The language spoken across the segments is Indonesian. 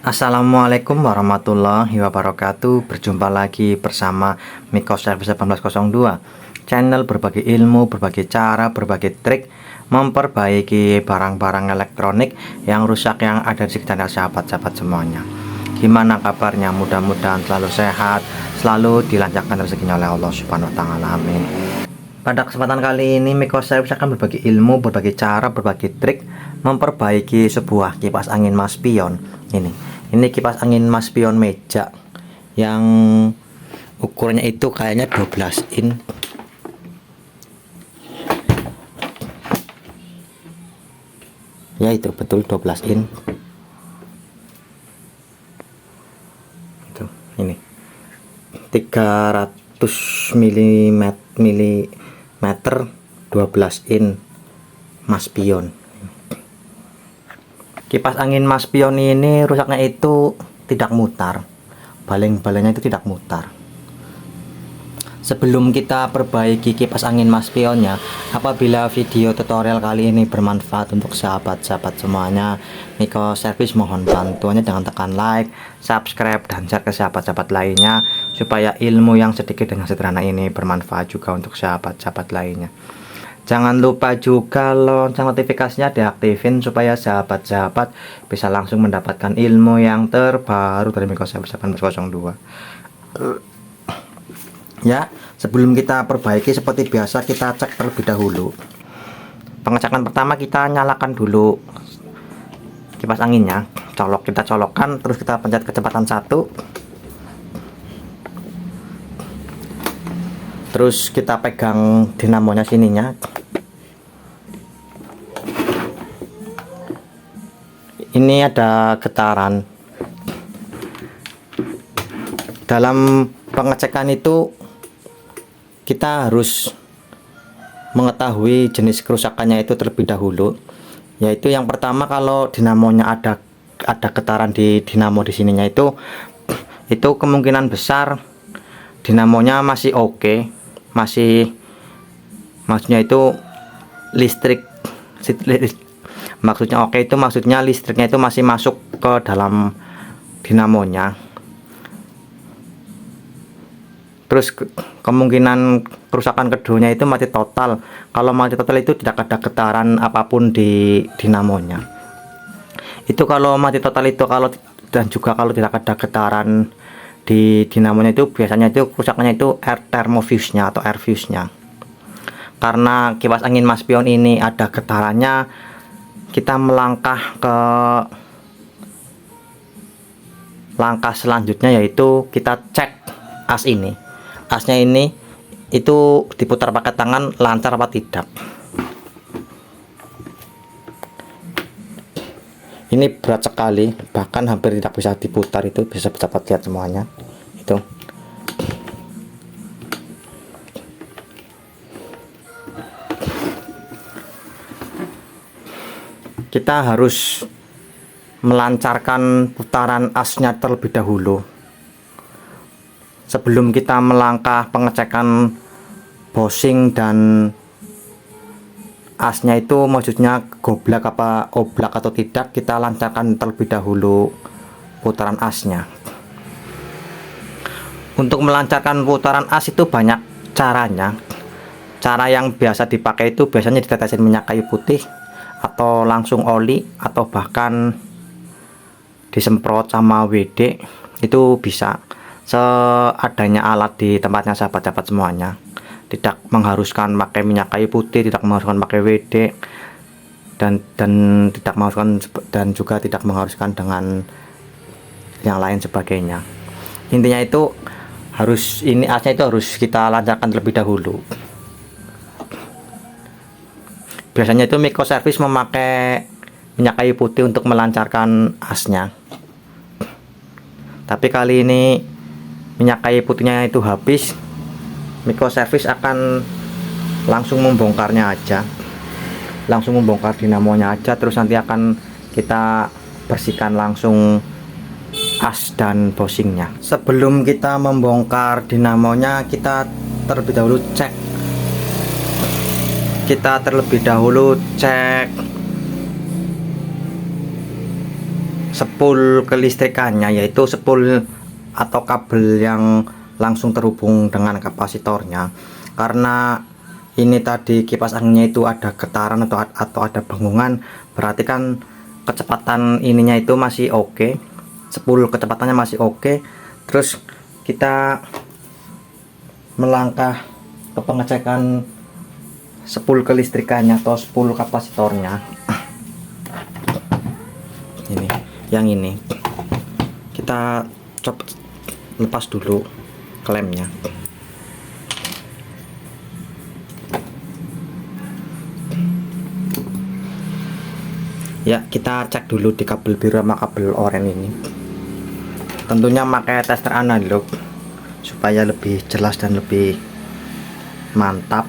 Assalamualaikum warahmatullahi wabarakatuh. Berjumpa lagi bersama Miko Service 1802, channel berbagi ilmu, berbagi cara, berbagi trik memperbaiki barang-barang elektronik yang rusak yang ada di sekitar sahabat-sahabat semuanya. Gimana kabarnya? Mudah-mudahan selalu sehat, selalu dilancarkan rezekinya oleh Allah Subhanahu wa taala. Amin. Pada kesempatan kali ini Miko Service akan berbagi ilmu, berbagi cara, berbagi trik memperbaiki sebuah kipas angin Mas Pion. Ini kipas angin Mas Pion meja yang ukurannya itu kayaknya 12 in. Ya, itu betul 12 in. Itu ini 300 mm 12 in Mas Pion. Kipas angin Mas Pion ini rusaknya itu tidak mutar, baling-balingnya itu tidak mutar. Sebelum kita perbaiki kipas angin Mas Pionnya, apabila video tutorial kali ini bermanfaat untuk sahabat-sahabat semuanya, Miko Service mohon bantuannya dengan tekan like, subscribe, dan share ke sahabat-sahabat lainnya, supaya ilmu yang sedikit dengan sederhana ini bermanfaat juga untuk sahabat-sahabat lainnya. Jangan lupa juga lonceng notifikasinya diaktifin supaya sahabat-sahabat bisa langsung mendapatkan ilmu yang terbaru dari Miko Service 1802. Ya, sebelum kita perbaiki seperti biasa kita cek terlebih dahulu. Pengecekan pertama, kita nyalakan dulu kipas anginnya. Kita colokkan, terus kita pencet kecepatan 1. Terus kita pegang dinamonya sininya. Ini ada getaran. Dalam pengecekan itu kita harus mengetahui jenis kerusakannya itu terlebih dahulu. Yaitu yang pertama, kalau dinamonya ada getaran di dinamo di sininya itu kemungkinan besar dinamonya masih oke, maksudnya itu maksudnya listriknya itu masih masuk ke dalam dinamonya. Terus kemungkinan kerusakan keduanya itu mati total. Kalau mati total itu tidak ada getaran apapun di dinamonya. Itu kalau mati total itu, dan juga kalau tidak ada getaran di dinamonya itu biasanya itu kerusakannya itu air thermofuse-nya atau air fuse-nya. Karena kipas angin Mas Pion ini ada getarannya, kita melangkah ke langkah selanjutnya, yaitu kita cek as ini. Asnya ini itu diputar pakai tangan lancar apa tidak. Ini berat sekali, bahkan hampir tidak bisa diputar, itu bisa dapat lihat semuanya. Itu kita harus melancarkan putaran asnya terlebih dahulu sebelum kita melangkah pengecekan bosing dan asnya itu, maksudnya goblak apa oblak atau tidak. Kita lancarkan terlebih dahulu putaran asnya. Untuk melancarkan putaran as itu banyak caranya. Cara yang biasa dipakai itu biasanya ditetesin minyak kayu putih, atau langsung oli, atau bahkan disemprot sama WD. Itu bisa seadanya alat di tempatnya sahabat-sahabat semuanya. Tidak mengharuskan pakai minyak kayu putih, tidak mengharuskan pakai WD, dan tidak mengharuskan, dan juga tidak mengharuskan dengan yang lain sebagainya. Intinya itu asnya itu harus kita lancarkan terlebih dahulu. Biasanya itu Miko Service memakai minyak kayu putih untuk melancarkan asnya. Tapi kali ini minyak kayu putihnya itu habis. Miko Service akan langsung membongkarnya aja, langsung membongkar dinamonya aja. Terus nanti akan kita bersihkan langsung as dan bosingnya. Sebelum kita membongkar dinamonya, kita terlebih dahulu cek spool kelistrikannya, yaitu spool atau kabel yang langsung terhubung dengan kapasitornya. Karena ini tadi kipas anginnya itu ada getaran atau ada bengungan, berarti kan kecepatan ininya itu masih oke, spool kecepatannya masih oke. Terus kita melangkah ke pengecekan spool kelistrikannya atau spool kapasitornya. Ini yang ini kita coba lepas dulu klemnya. Ya, kita cek dulu di kabel biru sama kabel oranye ini. Tentunya pakai tester analog supaya lebih jelas dan lebih mantap.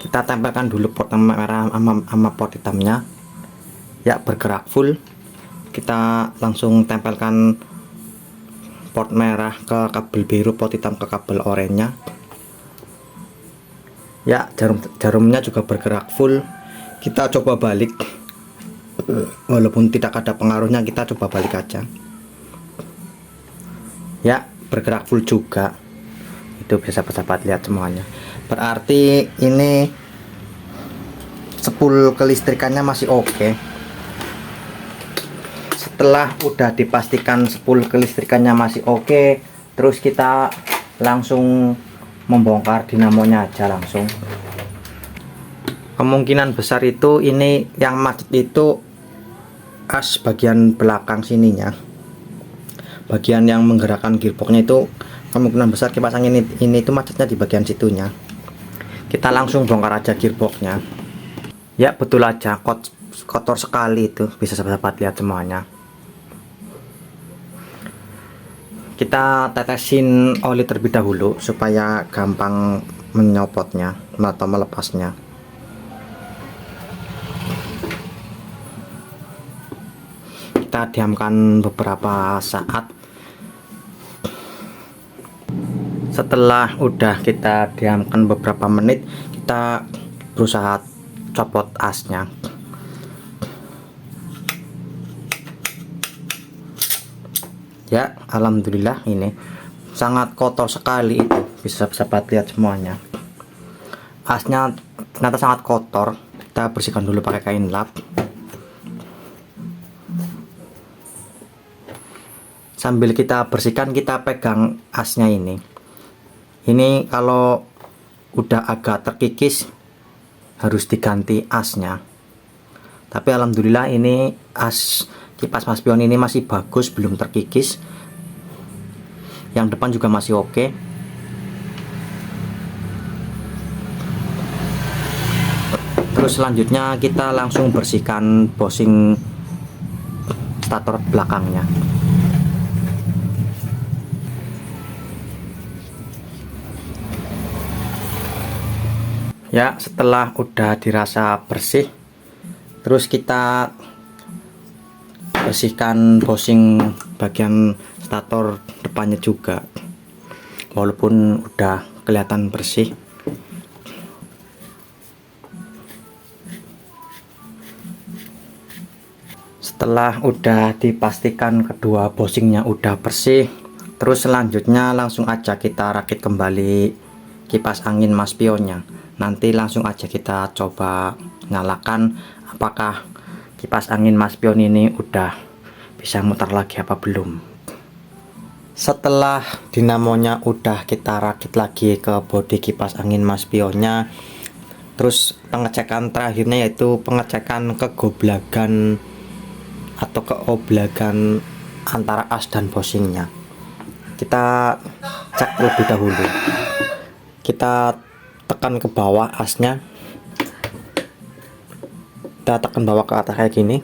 Kita tempelkan dulu port merah sama port hitamnya. Ya, bergerak full. Kita langsung tempelkan port merah ke kabel biru, port hitam ke kabel oranye. Ya, jarumnya juga bergerak full. Kita coba balik, walaupun tidak ada pengaruhnya, kita coba balik aja. Ya, bergerak full juga. Itu bisa sahabat lihat semuanya. Berarti ini spool kelistrikannya masih oke. Setelah udah dipastikan spool kelistrikannya masih oke, terus kita langsung membongkar dinamonya aja langsung. Kemungkinan besar itu ini yang macet itu as bagian belakang sininya, bagian yang menggerakkan gearboxnya itu kemungkinan besar kipas angin ini itu macetnya di bagian situnya. Kita langsung bongkar aja gearboxnya. Ya, betul aja, kotor sekali itu, bisa sahabat lihat semuanya. Kita tetesin oli terlebih dahulu supaya gampang menyopotnya atau melepasnya. Kita diamkan beberapa saat. Setelah udah kita diamkan beberapa menit, kita berusaha copot asnya. Ya, alhamdulillah ini sangat kotor sekali itu, bisa sahabat lihat semuanya. Asnya ternyata sangat kotor. Kita bersihkan dulu pakai kain lap. Sambil kita bersihkan, kita pegang asnya ini. Ini kalau udah agak terkikis harus diganti asnya. Tapi alhamdulillah ini as kipas Mas Pion ini masih bagus, belum terkikis. Yang depan juga masih oke. Terus selanjutnya kita langsung bersihkan bosing stator belakangnya. Ya, setelah udah dirasa bersih, terus kita bersihkan bosing bagian stator depannya juga, walaupun udah kelihatan bersih. Setelah udah dipastikan kedua bosingnya udah bersih, terus selanjutnya langsung aja kita rakit kembali kipas angin Mas Pionnya. Nanti langsung aja kita coba nyalakan apakah kipas angin Mas Pion ini udah bisa muter lagi apa belum. Setelah dinamonya udah kita rakit lagi ke bodi kipas angin Mas Pionnya, terus pengecekan terakhirnya yaitu pengecekan kegoblagan atau keoblagan antara as dan bosingnya. Kita cek terlebih dahulu. Kita tekan ke bawah asnya, kita tekan bawah ke atas kayak gini.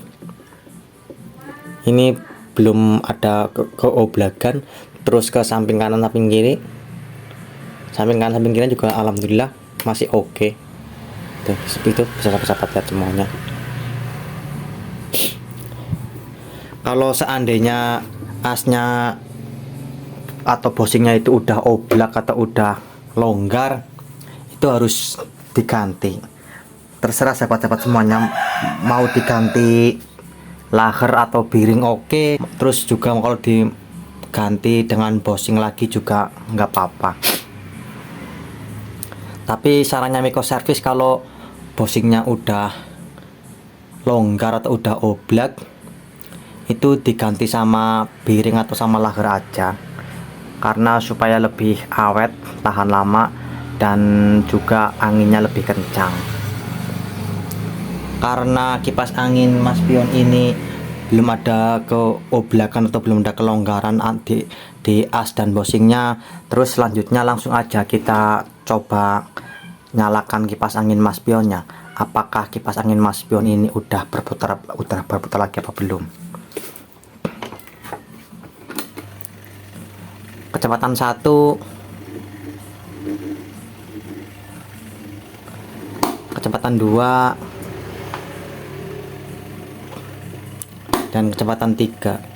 Ini belum ada keoblagan. Terus ke samping kanan, samping kiri, samping kanan, samping kiri juga alhamdulillah masih oke. Itu bisa sahabat lihat semuanya. Kalau seandainya asnya atau bosingnya itu udah oblak atau udah longgar, itu harus diganti. terserah sahabat-sahabat semuanya mau diganti laher atau bearing oke. Terus juga kalau diganti dengan bushing lagi juga nggak apa-apa. Tapi sarannya Miko Service kalau bushingnya udah longgar atau udah oblak, itu diganti sama bearing atau sama laher aja, karena supaya lebih awet, tahan lama, dan juga anginnya lebih kencang. Karena kipas angin Mas Pion ini belum ada keoblakan atau belum ada kelonggaran di as dan bushingnya, terus selanjutnya langsung aja kita coba nyalakan kipas angin Mas Pionnya. Apakah kipas angin Mas Pion ini udah berputar lagi apa belum? Kecepatan 1, kecepatan 2, dan kecepatan 3.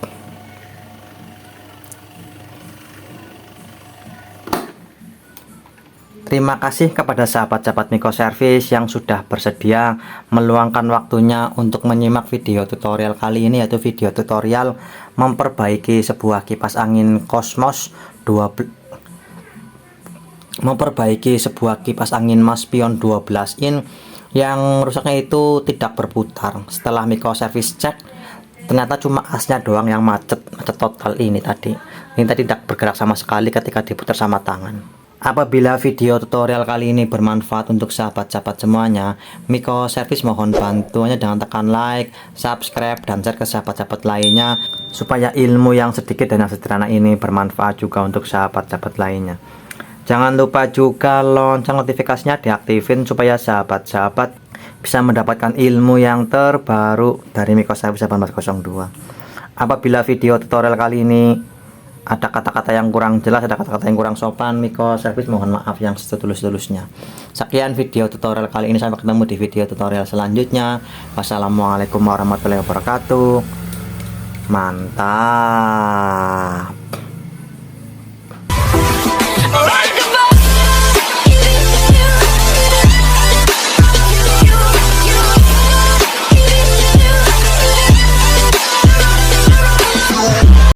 Terima kasih kepada sahabat-sahabat Miko Service yang sudah bersedia meluangkan waktunya untuk menyimak video tutorial kali ini, yaitu video tutorial memperbaiki sebuah kipas angin Cosmos memperbaiki sebuah kipas angin Mas Pion 12 in yang rusaknya itu tidak berputar. Setelah Miko Service cek, ternyata cuma asnya doang yang macet total ini tadi. Ini tadi tidak bergerak sama sekali ketika diputar sama tangan. Apabila video tutorial kali ini bermanfaat untuk sahabat-sahabat semuanya, Miko Service mohon bantuannya dengan tekan like, subscribe, dan share ke sahabat-sahabat lainnya, supaya ilmu yang sedikit dan yang sederhana ini bermanfaat juga untuk sahabat-sahabat lainnya. Jangan lupa juga lonceng notifikasinya diaktifin supaya sahabat-sahabat bisa mendapatkan ilmu yang terbaru dari Miko Service 1802. Apabila video tutorial kali ini ada kata-kata yang kurang jelas, ada kata-kata yang kurang sopan, Miko Service mohon maaf yang setulus-tulusnya. Sekian video tutorial kali ini, sampai ketemu di video tutorial selanjutnya. Wassalamualaikum warahmatullahi wabarakatuh. Mantap.